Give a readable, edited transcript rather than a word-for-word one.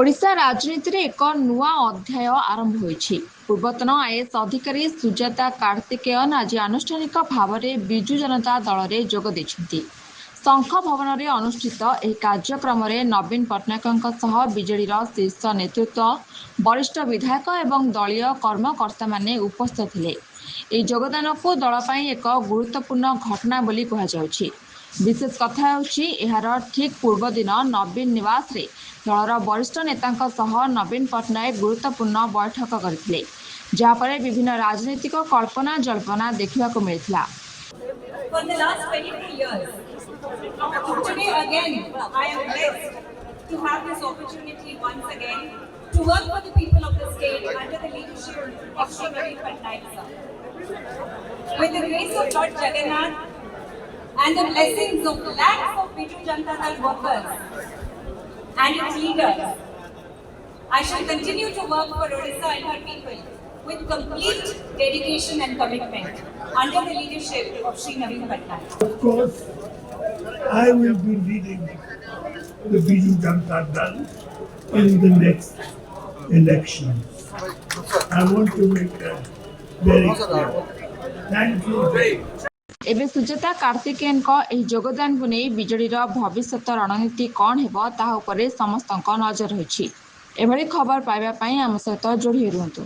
ओडिशा राजनीति रे एक नुआ अध्याय आरंभ होईछि। पूर्वतन आईएएस अधिकारी सुजाता कार्तिकेयन आज आनुष्ठानिक भाव में विजु जनता दल में जोग देइछन्ति। शंख भवन में अनुष्ठित एक कार्यक्रम में नवीन पट्टनायकों बीजेडीर शीर्ष नेतृत्व, वरिष्ठ विधायक एवं दलीय कर्मकर्ता माने उपस्थित थे। यह योगदान को दल एक गुरुत्वपूर्ण घटना बोली कहुछि। विशेष कथा यार ठीक पूर्व दिन नवीन निवास रे दलर वरिष्ठ नेता नवीन पट्टनायक गुरुत्वपूर्ण बैठक करथिले, जहाँपर विभिन्न राजनीतिक कल्पना जल्पना देखा मिलता। For the last 22 years, today again I am blessed to have this opportunity once again to work for the people of the state under the leadership of Shri Naveen Patnaik sir. With the grace of Lord Jagannath and the blessings of lakhs of Biju Janata Dal workers and its leaders, I shall continue to work for Odisha and her people with complete dedication and commitment under the leadership of Shri Naveen Patnaik. Of course, I will be leading the Biju Janata Dal in the next elections. I want to make that very clear. Thank you. एबे सुजाता कार्तिकेयन योगदान को नहीं बीजेडीर भविष्य रणनीति कौन हेबो ताहा उपरे समस्तक नजर होइछि। एभली खबर पाइबा पई आम सहित जोड़ी रुहतु।